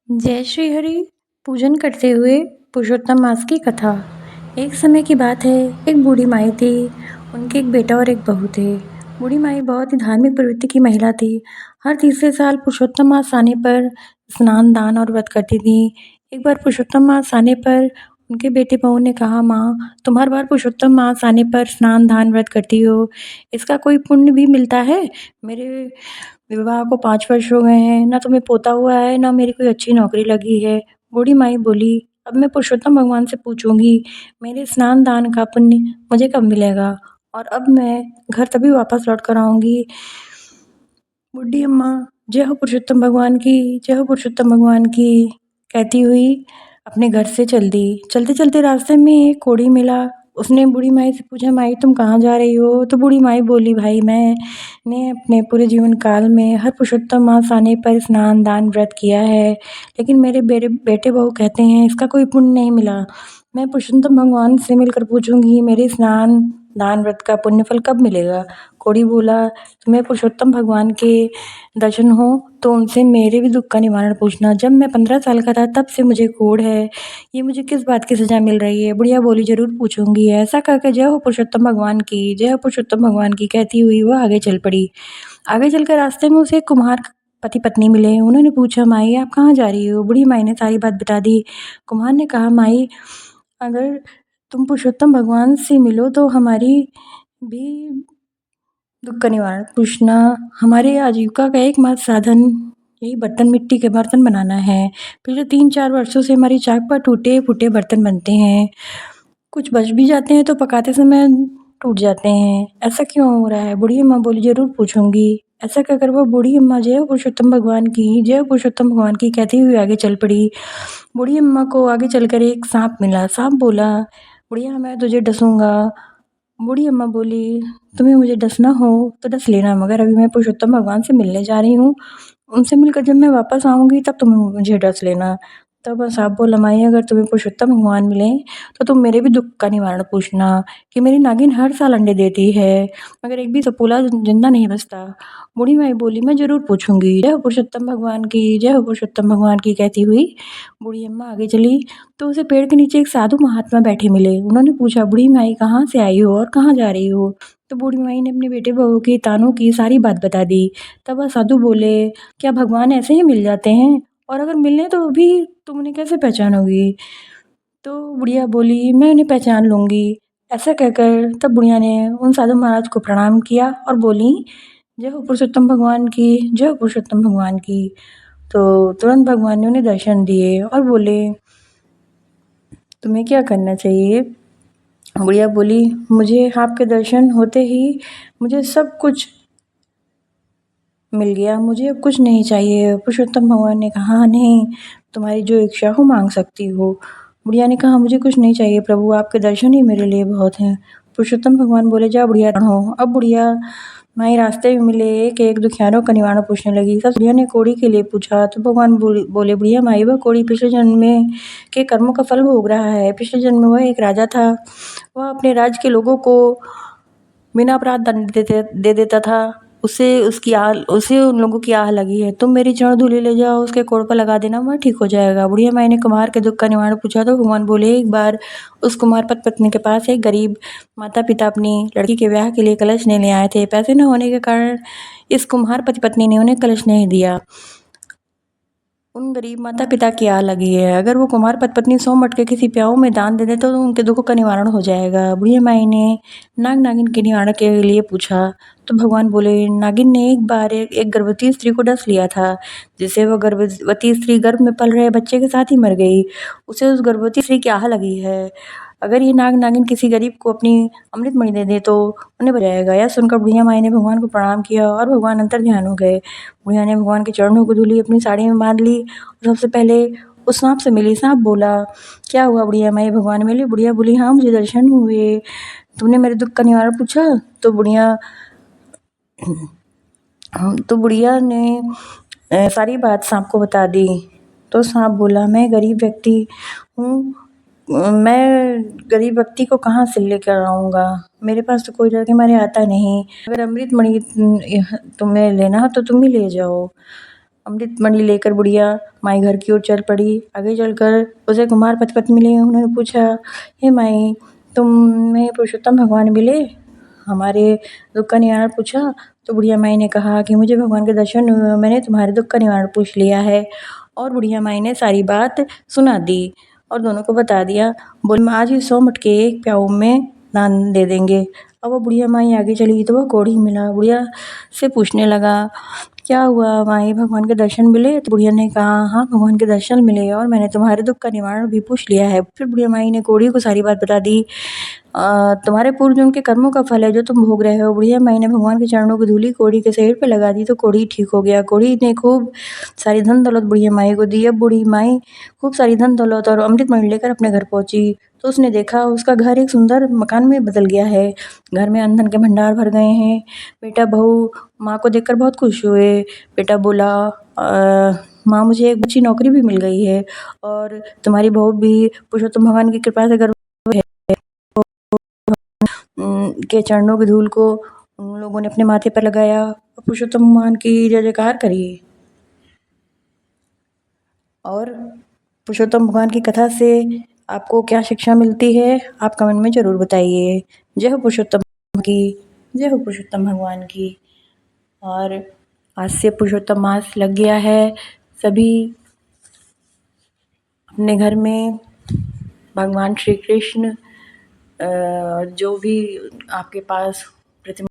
जय श्री हरि। पूजन करते हुए पुरुषोत्तम मास की कथा। एक समय की बात है, एक बूढ़ी माई थी। उनके एक बेटा और एक बहू थे। बूढ़ी माई बहुत ही धार्मिक प्रवृत्ति की महिला थी। हर तीसरे साल पुरुषोत्तम मास आने पर स्नान दान और व्रत करती थी। एक बार पुरुषोत्तम मास आने पर उनके बेटे बहू ने कहा, माँ तुम हर बार पुरुषोत्तम मास आने पर स्नान दान व्रत करती हो, इसका कोई पुण्य भी मिलता है? मेरे विवाह को 5 वर्ष हो गए हैं, ना तुम्हें पोता हुआ है, ना मेरी कोई अच्छी नौकरी लगी है। बूढ़ी माई बोली, अब मैं पुरुषोत्तम भगवान से पूछूंगी, मेरे स्नान दान का पुण्य मुझे कब मिलेगा, और अब मैं घर तभी वापस लौट कर आऊंगी। बूढ़ी अम्मा, जय हो पुरुषोत्तम भगवान की, जय हो पुरुषोत्तम भगवान की कहती हुई अपने घर से चल दी। चलते चलते रास्ते में एक कोढ़ी मिला। उसने बूढ़ी माई से पूछा, माई तुम कहाँ जा रही हो? तो बूढ़ी माई बोली, भाई मैंने अपने पूरे जीवन काल में हर पुरुषोत्तम मास आने पर स्नान दान व्रत किया है, लेकिन मेरे बेटे बहू कहते हैं इसका कोई पुण्य नहीं मिला। मैं पुरुषोत्तम भगवान से मिलकर पूछूंगी, मेरे स्नान दान व्रत का पुण्य फल कब मिलेगा? कोढ़ी बोला, तुम्हें पुरुषोत्तम भगवान के दर्शन हो तो उनसे मेरे भी दुख का निवारण पूछना। जब मैं 15 साल का था तब से मुझे कोढ़ है, ये मुझे किस बात की सजा मिल रही है? बुढ़िया बोली, जरूर पूछूंगी। ऐसा कहकर जय हो पुरुषोत्तम भगवान की, जय हो पुरुषोत्तम भगवान की कहती हुई वह आगे चल पड़ी। आगे चलकर रास्ते में उसे एक कुम्हार पति पत्नी मिले। उन्होंने पूछा, माई आप कहाँ जा रही हो? बूढ़ी माई ने सारी बात बता दी। कुम्हार ने कहा, माई अगर तुम पुरुषोत्तम भगवान से मिलो तो हमारी भी दुख का निवारण पूछना। हमारे आजीविका का एकमात्र साधन यही बर्तन, मिट्टी के बर्तन बनाना है। पिछले 3-4 वर्षों से हमारी चाक पर टूटे फूटे बर्तन बनते हैं, कुछ बच भी जाते हैं तो पकाते समय टूट जाते हैं। ऐसा क्यों हो रहा है? बूढ़ी अम्मा बोली, जरूर पूछूंगी। ऐसा कहकर वो बूढ़ी अम्मा जय हो पुरुषोत्तम भगवान की, जय हो पुरुषोत्तम भगवान की कहती हुई आगे चल पड़ी। बूढ़ी अम्मा को आगे चलकर एक सांप मिला। सांप बोला, बुढ़िया मैं तुझे डसूंगा। बूढ़ी अम्मा बोली, तुम्हें मुझे डसना हो तो डस लेना, मगर अभी मैं पुरुषोत्तम भगवान से मिलने जा रही हूँ, उनसे मिलकर जब मैं वापस आऊँगी तब तुम मुझे डस लेना। तब सांप बोला, माई अगर तुम्हें पुरुषोत्तम भगवान मिले तो तुम मेरे भी दुख का निवारण पूछना कि मेरी नागिन हर साल अंडे देती है, मगर एक भी सपोला जिंदा नहीं बचता। बूढ़ी माई बोली, मैं जरूर पूछूंगी। जय हो पुरुषोत्तम भगवान की, जय हो पुरुषोत्तम भगवान की कहती हुई बूढ़ी अम्मा आगे चली तो उसे पेड़ के नीचे एक साधु महात्मा बैठे मिले। उन्होंने पूछा, बूढ़ी माई कहाँ से आई हो और कहाँ जा रही हो? तो बूढ़ी माई ने अपने बेटे बहू की तानों की सारी बात बता दी। तब वह साधु बोले, क्या भगवान ऐसे ही मिल जाते हैं? और अगर मिलने तो भी तुम उन्हें कैसे पहचानोगी? तो बुढ़िया बोली, मैं उन्हें पहचान लूंगी। ऐसा कहकर तब बुढ़िया ने उन साधु महाराज को प्रणाम किया और बोली, जय हो पुरुषोत्तम भगवान की, जय हो पुरुषोत्तम भगवान की। तो तुरंत भगवान ने उन्हें दर्शन दिए और बोले, तुम्हें क्या करना चाहिए? बुढ़िया बोली, मुझे आपके दर्शन होते ही मुझे सब कुछ मिल गया, मुझे अब कुछ नहीं चाहिए। पुरुषोत्तम भगवान ने कहा, नहीं, तुम्हारी जो इच्छा हो मांग सकती हो। बुढ़िया ने कहा, मुझे कुछ नहीं चाहिए प्रभु, आपके दर्शन ही मेरे लिए बहुत हैं। पुरुषोत्तम भगवान बोले, जा बुढ़िया हो। अब बुढ़िया माई रास्ते में मिले एक एक दुखियारों का निवारण पूछने लगी। तब बुढ़िया ने कोढ़ी के लिए पूछा तो भगवान बोले, बुढ़िया माई वह कोढ़ी पिछले जन्म में के कर्मों का फल भोग रहा है। पिछले जन्म में वह एक राजा था। वह अपने राज्य के लोगों को बिना अपराध दंड दे देता था। उसे उन लोगों की आह लगी है, तुम मेरी चरण धूलि ले जाओ, उसके कोड़ पर लगा देना, वह ठीक हो जाएगा। बुढ़िया माई ने कुम्हार के दुख का निवारण पूछा तो भगवान बोले, एक बार उस कुम्हार पत्नी के पास एक गरीब माता पिता अपनी लड़की के ब्याह के लिए कलश नहीं ले आए थे। पैसे न होने के कारण इस कुम्हार पति पत्नी ने उन्हें कलश नहीं दिया। उन गरीब माता पिता की आह लगी है, अगर वो कुम्हार पति पत्नी 100 मटके किसी प्याऊ में दान दे दे तो उनके दुखों का निवारण हो जाएगा। बुढ़िया माई ने नाग नागिन के निवारण के लिए पूछा तो भगवान बोले, नागिन ने एक बार एक गर्भवती स्त्री को डस लिया था, जिससे वह गर्भवती स्त्री गर्भ में पल रहे बच्चे के साथ ही मर गई। उसे उस गर्भवती स्त्री की आह लगी है, अगर ये नाग नागिन किसी गरीब को अपनी अमृत मणि दे दे तो उन्हें बचाएगा। यह सुनकर बुढ़िया माई ने भगवान को प्रणाम किया और भगवान अंतर ध्यान हो गए। बुढ़िया ने भगवान के चरणों को धूली अपनी साड़ी में बांध ली और सबसे पहले उस सांप से मिली। सांप बोला, क्या हुआ बुढ़िया माई, भगवान मिले? बुढ़िया बोली, हाँ मुझे दर्शन हुए, तुमने मेरे दुख का निवारण पूछा? तो बुढ़िया ने सारी बात सांप को बता दी। तो सांप बोला, मैं गरीब व्यक्ति हूँ, मैं गरीब व्यक्ति को कहाँ से लेकर आऊँगा, मेरे पास तो कोई डर के मारे आता नहीं। अगर अमृत मणि तुम्हें लेना हो तो तुम ही ले जाओ। अमृत मणि लेकर बुढ़िया माई घर की ओर चल पड़ी। आगे चलकर उसे कुमार पति मिले। उन्होंने पूछा, हे माई, तुम्हें पुरुषोत्तम भगवान मिले? हमारे दुख का निवारण पूछा तो बुढ़िया माई ने कहा कि मुझे भगवान के दर्शन हुए, मैंने तुम्हारे दुख का निवारण पूछ लिया है। और बुढ़िया माई ने सारी बात सुना दी और दोनों को बता दिया। बोले, आज ही 100 मटके एक प्याऊ में दान दे देंगे। अब वो बुढ़िया माई आगे चली तो वह कोढ़ी मिला। बुढ़िया से पूछने लगा, क्या हुआ माई, भगवान के दर्शन मिले? तो बुढ़िया ने कहा, हाँ भगवान के दर्शन मिले और मैंने तुम्हारे दुख का निवारण भी पूछ लिया है। फिर बुढ़िया माई ने कोढ़ी को सारी बात बता दी। तुम्हारे पूर्व जन्म के कर्मों का फल है जो तुम भोग रहे हो। बुढ़िया माई ने भगवान के चरणों की धूली कोढ़ी के सिर पे लगा दी तो कोढ़ी ठीक हो गया। कोढ़ी ने खूब सारी धन दौलत बुढ़िया माई को दी। अब बूढ़ी माई खूब सारी धन दौलत और अमृत मणि लेकर अपने घर पहुंची तो उसने देखा उसका घर एक सुंदर मकान में बदल गया है। घर में अन्न धन के भंडार भर गए हैं। बेटा बहू माँ को देखकर बहुत खुश हुए। बेटा बोला, माँ, मुझे एक अच्छी नौकरी भी मिल गई है और तुम्हारी बहू भी पुरुषोत्तम भगवान की कृपा से गर्व के चरणों की धूल को उन लोगों ने अपने माथे पर लगाया। पुरुषोत्तम भगवान की जय जयकार करिए। और पुरुषोत्तम भगवान की कथा से आपको क्या शिक्षा मिलती है, आप कमेंट में ज़रूर बताइए। जय हो पुरुषोत्तम की, जय हो पुरुषोत्तम भगवान की। और आज से पुरुषोत्तम मास लग गया है। सभी अपने घर में भगवान श्री कृष्ण जो भी आपके पास प्रतिमा